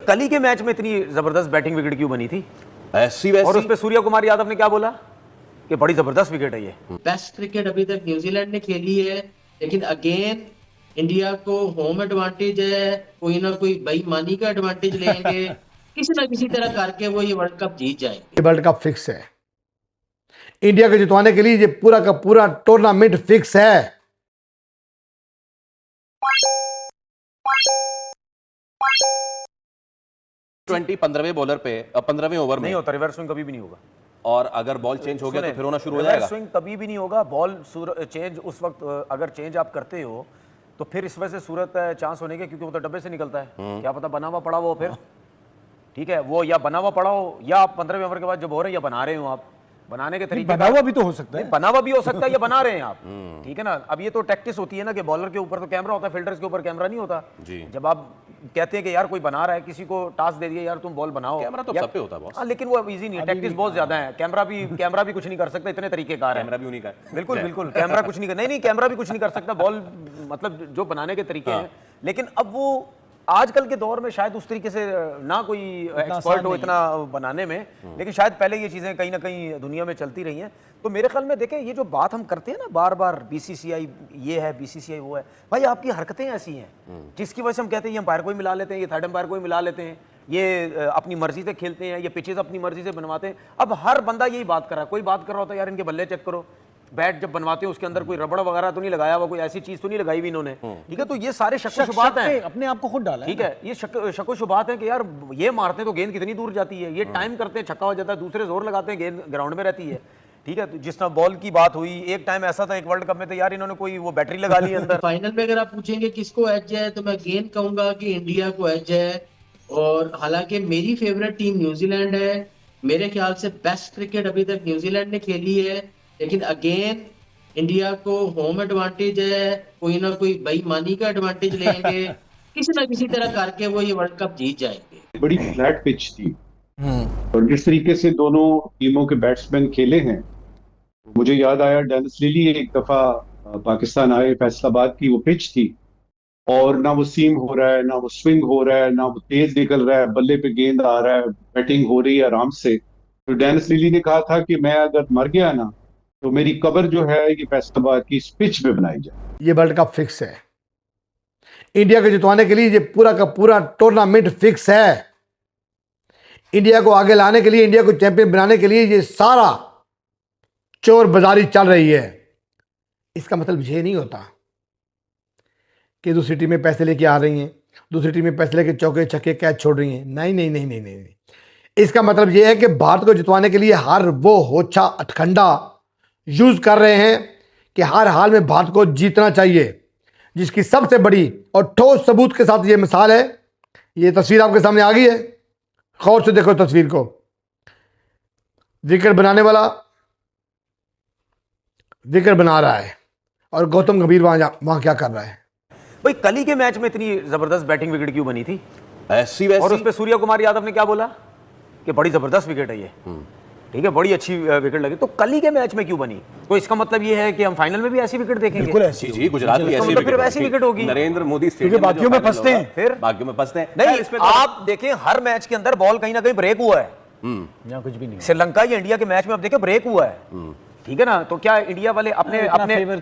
कल ही के मैच में इतनी जबरदस्त बैटिंग विकेट क्यों बनी थी? ऐसी वैसी। और उस पे सूर्य कुमार यादव ने क्या बोला कि बड़ी जबरदस्त विकेट है ये। बेस्ट क्रिकेट अभी तक न्यूजीलैंड ने खेली है, लेकिन अगेन इंडिया को होम एडवांटेज है, कोई ना कोई बेईमानी का एडवांटेज लेंगे किसी ना किसी तरह करके वो ये वर्ल्ड कप जीत जाएंगे। वर्ल्ड कप फिक्स है, इंडिया को जितवाने के लिए ये पूरा का पूरा टूर्नामेंट फिक्स है। 15वें बॉलर पे 15वें ओवर में नहीं होता, रिवर्स स्विंग कभी भी नहीं होगा। और अगर बॉल चेंज हो गया तो फिर होना शुरू हो जाएगा। स्विंग कभी भी नहीं होगा। बॉल चेंज उस वक्त अगर चेंज आप करते हो तो फिर इस वजह से सूरत चांस होने के, क्योंकि वो तो डब्बे से निकलता है, क्या पता बना हुआ पड़ा हो फिर, ठीक है, वो या बना हुआ पड़ा हो या आप 15वें ओवर के बाद जब हो रहे हैं या बना रहे हो, आप बनाने के तरीके बना हुआ भी तो हो सकता है, बना हुआ भी हो सकता है या बना रहे हैं आप, ठीक है ना। अब ये तो टैक्टिस होती है ना कि बॉलर के ऊपर तो कैमरा होता है, फील्डर्स के ऊपर कैमरा नहीं होता जी। जब आप कहते हैं कि यार कोई बना रहा है, किसी को टास्क दे दिया यार तुम बॉल बनाओ, कैमरा तो सब पे होता है बॉस। हाँ, लेकिन वो इजी नहीं है, टैक्टिस बहुत ज्यादा है। कैमरा भी कुछ नहीं कर सकता, इतने तरीके कार है। कैमरा भी उन्हीं का है। बिल्कुल बिल्कुल, कैमरा कुछ नहीं कर, नहीं कैमरा भी कुछ नहीं कर सकता, बॉल मतलब जो बनाने के तरीके हैं। लेकिन अब वो आजकल के दौर में शायद उस तरीके से ना कोई एक्सपर्ट हो इतना बनाने में, लेकिन शायद पहले ये चीजें कहीं ना कहीं दुनिया में चलती रही हैं। तो मेरे ख्याल में देखें, ये जो बात हम करते हैं ना बार बार, बीसीसीआई ये है, बीसीसीआई वो है, भाई आपकी हरकतें ऐसी हैं जिसकी वजह से हम कहते हैं ये अंपायर को ही मिला लेते हैं, ये थर्ड अंपायर को ही मिला लेते हैं, ये अपनी मर्जी से खेलते हैं, ये पिचेस अपनी मर्जी से बनवाते हैं। अब हर बंदा यही बात कर रहा है, कोई बात कर रहा होता है यार इनके बल्ले चेक करो, बैट जब बनवाते हैं उसके अंदर कोई रबड़ वगैरह तो नहीं लगाया हुआ, कोई ऐसी चीज तो नहीं लगाई हुई इन्होंने, ठीक है। तो ये सारे शक शुबात हैं, अपने आप को खुद डाला, ठीक है, ये शक शुबात है कि यार ये मारते हैं तो गेंद कितनी दूर जाती है, ये टाइम करते हैं छक्का हो जाता है, दूसरे जोर लगाते हैं गेंद ग्राउंड में रहती है, ठीक है। तो जिस तरह बॉल की बात हुई, एक टाइम ऐसा था एक वर्ल्ड कप में तो यार इन्होंने कोई वो बैटरी लगा ली अंदर। फाइनल में अगर आप पूछेंगे किसको एज है, तो मैं अगेन कहूंगा कि इंडिया को एज है। और हालांकि मेरी फेवरेट टीम न्यूजीलैंड है, मेरे ख्याल से बेस्ट क्रिकेट अभी तक न्यूजीलैंड ने खेली है, लेकिन अगेन इंडिया को होम एडवांटेज है, कोई ना कोई बेईमानी का एडवांटेज लेंगे किसी ना किसी तरह करके वो ये वर्ल्ड कप जीत जाएंगे। बड़ी फ्लैट पिच थी और जिस तरीके से दोनों टीमों के बैट्समैन खेले हैं, मुझे याद आया डेनिस लिली एक दफा पाकिस्तान आए, फैसलाबाद की वो पिच थी और ना वो सीम हो रहा है, ना वो स्विंग हो रहा है, ना वो तेज निकल रहा है, बल्ले पे गेंद आ रहा है, बैटिंग हो रही है आराम से। तो डेनिस लिली ने कहा था कि मैं अगर मर गया ना तो मेरी कब्र जो है ये फैसलाबाद की इस पिच पे बनाई जाए। ये वर्ल्ड कप फिक्स है, इंडिया को जितवाने के लिए ये पूरा का पूरा टूर्नामेंट फिक्स है। इंडिया को आगे लाने के लिए, इंडिया को चैंपियन बनाने के लिए ये सारा चोर बाजारी चल रही है। इसका मतलब ये नहीं होता कि दूसरी टीमें पैसे लेके आ रही हैं, दूसरी टीमें पैसे लेके चौके छक्के कैच छोड़ रही हैं, नहीं नहीं नहीं नहीं नहीं। इसका मतलब ये है कि भारत को जितवाने के लिए हर वो होच्छा अटखंडा यूज कर रहे हैं कि हर हाल में भारत को जीतना चाहिए, जिसकी सबसे बड़ी और ठोस सबूत के साथ ये मिसाल है। ये तस्वीर आपके सामने आ गई है, गौर से देखो तस्वीर को। विकेट बनाने वाला विकेट बना रहा है और गौतम गंभीर वहां क्या कर रहा है। भाई कल ही के मैच में इतनी जबरदस्त बैटिंग विकेट क्यों बनी थी? ऐसी वैसी। और उस पे सूर्य कुमार यादव ने क्या बोला कि बड़ी जबरदस्त विकेट है ये, ठीक है, बड़ी अच्छी विकेट लगी। तो कल ही के मैच में क्यों बनी? तो इसका मतलब ये है कि हम फाइनल में भी ऐसी विकेट देखेंगे? बिल्कुल ऐसी जी, गुजरात की ऐसी मतलब फिर वैसी विकेट होगी। नरेंद्र मोदी स्टेडियम में बाकियों में फंसते हैं, फिर बाकियों में फंसते हैं। नहीं, इसमें आप देखें हर मैच के अंदर बॉल कहीं ना कहीं ब्रेक हुआ है, यहाँ कुछ भी नहीं। श्रीलंका या इंडिया के मैच में आप देखें ब्रेक हुआ है, ठीक है ना। तो क्या इंडिया वाले अपने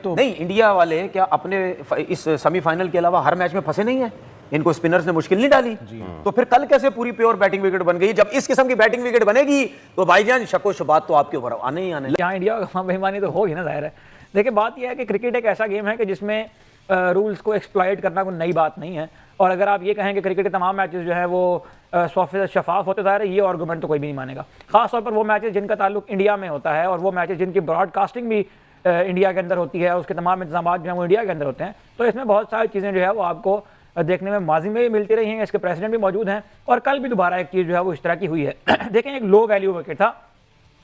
नहीं, इंडिया वाले क्या अपने इस सेमीफाइनल के अलावा हर मैच में फंसे नहीं है? इनको स्पिनर्स ने मुश्किल नहीं डाली, तो फिर कल कैसे पूरी प्योर बैटिंग विकेट बन गई? जब इस किस्म की बैटिंग विकेट बनेगी तो भाईजान शको शुबात तो आपके ऊपर आने ही आने। यहाँ इंडिया का बेईमानी तो होगी ना, जाहिर है। देखिए बात यह है कि क्रिकेट एक ऐसा गेम है कि जिसमें रूल्स को एक्सप्लॉइट करना कोई नई बात नहीं है। और अगर आप ये कहें कि क्रिकेट के तमाम मैचेस जो है वो 100% शफाफ होते जा रहे हैं, ये आर्गूमेंट तो कोई भी नहीं मानेगा। खासतौर पर वो मैचेस जिनका ताल्लुक इंडिया में होता है और वो मैचेस जिनकी ब्रॉडकास्टिंग भी इंडिया के अंदर होती है, उसके तमाम इंतजाम जो है वो इंडिया के अंदर होते हैं। तो इसमें बहुत सारी चीज़ें जो है वो आपको देखने में माजी में भी मिलती रही हैं, इसके प्रेसिडेंट भी मौजूद हैं। और कल भी दोबारा एक चीज़ जो है वो इस तरह की हुई है। देखें, एक लो वैल्यू विकेट था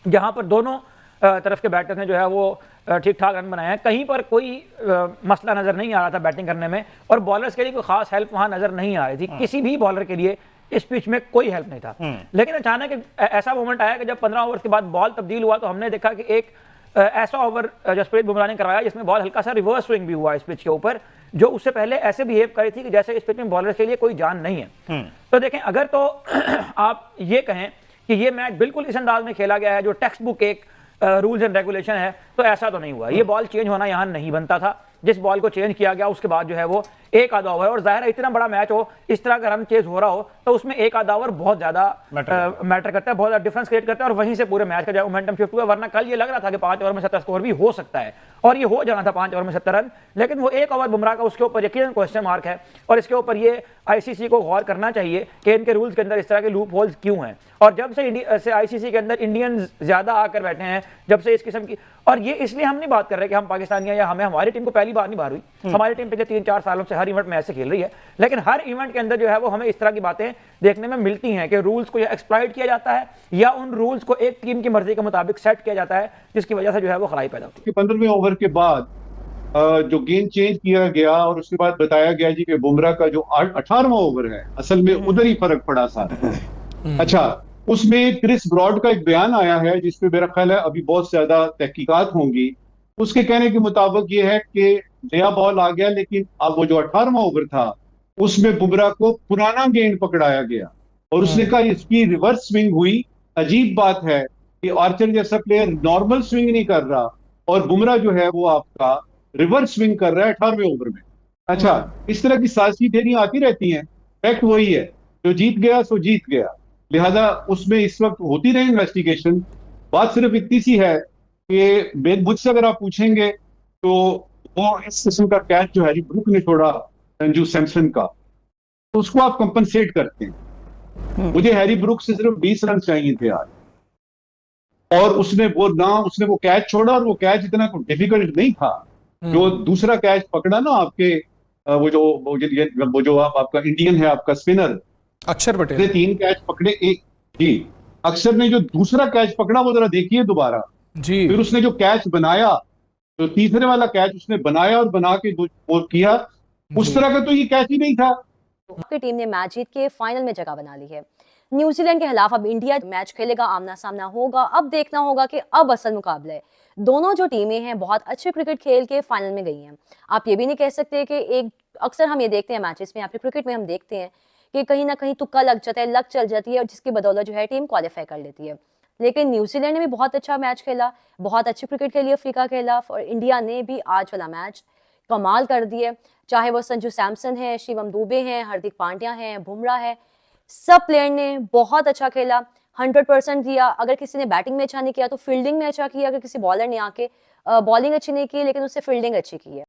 जहाँ पर दोनों तरफ के बैटर्स ने जो है वो ठीक ठाक रन बनाए हैं, कहीं पर कोई मसला नज़र नहीं आ रहा था बैटिंग करने में, और बॉलर्स के लिए कोई खास हेल्प वहाँ नज़र नहीं आ रही थी। किसी भी बॉलर के लिए इस पिच में कोई हेल्प नहीं था। लेकिन अचानक ऐसा मोमेंट आया कि जब 15 ओवर के बाद बॉल तब्दील हुआ तो हमने देखा कि एक ऐसा ओवर जसप्रीत बुमराह ने करवाया जिसमें बॉल हल्का सा रिवर्स स्विंग भी हुआ इस पिच के ऊपर, जो उससे पहले ऐसे बिहेव करी थी कि जैसे इस पिच में बॉलर के लिए कोई जान नहीं है। तो देखें, अगर तो आप ये कहें कि ये मैच बिल्कुल इस अंदाज में खेला गया है जो टेक्स्ट बुक एक रूल्स एंड रेगुलेशन है, तो ऐसा तो नहीं हुआ। ये बॉल चेंज होना यहाँ नहीं बनता था। जिस बॉल को चेंज किया गया उसके बाद जो है वो एक आधा ओवर, और जाहिर है इतना बड़ा मैच हो, इस तरह का रन चेज हो रहा हो, तो उसमें एक आधा ओवर बहुत ज्यादा मैटर करता है, बहुत ज्यादा डिफरेंस क्रिएट करता है, और वहीं से पूरे मैच का जो मोमेंटम शिफ्ट हुआ। वरना कल ये लग रहा था कि 5 ओवर में 70 स्कोर भी हो सकता है, और ये हो जाना था 5 ओवर में 70 रन, लेकिन वो एक ओवर बुमराह का उसके ऊपर यकीनन क्वेश्चन मार्क है। और इसके ऊपर ये आईसीसी को गौर करना चाहिए कि इनके रूल्स के अंदर इस तरह के लूप होल्स क्यों हैं। और जब से आईसीसी के अंदर इंडियंस ज्यादा आकर बैठे हैं, जब से इस किस्म की, और ये इसलिए हम नहीं बात कर रहे कि हम पाकिस्तानी या हमारी टीम को पहली बार नहीं बार हुई, हमारी टीम पिछले 3-4 सालों से हर इवेंट में ऐसे खेल रही है, लेकिन हर इवेंट के अंदर जो है वो हमें इस तरह की बातें देखने में मिलती हैं कि रूल्स को या एक्सप्लॉइट किया जाता है या उन रूल्स को एक टीम की मर्जी के मुताबिक सेट किया जाता है, जिसकी वजह से जो है वो खराबी पैदा होती है। 15वें ओवर के बाद जो गेंद चेंज किया गया और उसके बाद बताया गया जी कि बुमराह का जो 18वां ओवर है, असल में उधर ही फर्क पड़ा सारा। अच्छा, उसमें क्रिस ब्रॉड का एक बयान आया है जिसपे मेरा ख्याल है अभी बहुत ज्यादा तहकीकात होंगी। उसके कहने के मुताबिक ये है कि नया बॉल आ गया, लेकिन अब वो जो 18वां ओवर था उसमें बुमराह को पुराना गेंद पकड़ाया गया और उसने कहा इसकी रिवर्स स्विंग हुई। अजीब बात है कि आर्चर जैसा प्लेयर नॉर्मल स्विंग नहीं कर रहा और बुमराह जो है वो आपका रिवर्स स्विंग कर रहा है 18वें ओवर में। अच्छा, इस तरह की साजिशी ढेरी आती रहती हैं। फैक्ट वही है, जो जीत गया सो जीत गया, लिहाजा उसमें इस वक्त होती रही इन्वेस्टिगेशन। बात सिर्फ इतनी सी है कि मुझसे अगर आप पूछेंगे तो वो इस किस्म का कैच जो हैरी ब्रूक ने छोड़ा संजू सैमसन का, तो उसको आप कंपनसेट करते हैं। मुझे हैरी ब्रूक से सिर्फ 20 रन चाहिए थे आज, और उसने वो कैच छोड़ा, और वो कैच इतना डिफिकल्ट नहीं था। जो दूसरा कैच पकड़ा ना आपके वो जो आपका इंडियन है, आपका स्पिनर अक्षर पटेल ने 3 कैच पकड़े, एक जी अक्षर ने जो दूसरा कैच पकड़ा वो जरा देखिए दोबारा जी। फिर उसने जो कैच बनाया, जो तीसरे वाला कैच उसने बनाया और बना के वो किया, उस तरह का तो ये कैच ही नहीं था। आपकी टीम ने मैच जीत के फाइनल में जगह बना ली है। न्यूजीलैंड के खिलाफ अब इंडिया मैच खेलेगा, आमना सामना होगा। अब देखना होगा कि अब असल मुकाबला है। दोनों जो टीमें हैं बहुत अच्छे क्रिकेट खेल के फाइनल में गई हैं। आप ये भी नहीं कह सकते कि एक अक्सर हम ये देखते हैं मैचेस में, आपके क्रिकेट में हम देखते हैं कि कहीं ना कहीं तुक्का लग जाता है, लक चल जाती है, और जिसकी बदौलत जो है टीम क्वालिफाई कर लेती है। लेकिन न्यूजीलैंड ने भी बहुत अच्छा मैच खेला, बहुत अच्छी क्रिकेट खेली अफ्रीका के खिलाफ, और इंडिया ने भी आज वाला मैच कमाल कर दिए। चाहे वो संजू सैमसन है, शिवम दुबे हैं, हार्दिक पांड्या हैं, बुमराह है, सब प्लेयर ने बहुत अच्छा खेला, 100% दिया। अगर किसी ने बैटिंग में अच्छा नहीं किया तो फील्डिंग में अच्छा किया। अगर किसी बॉलर ने आके बॉलिंग अच्छी नहीं की लेकिन उससे फील्डिंग अच्छी की है।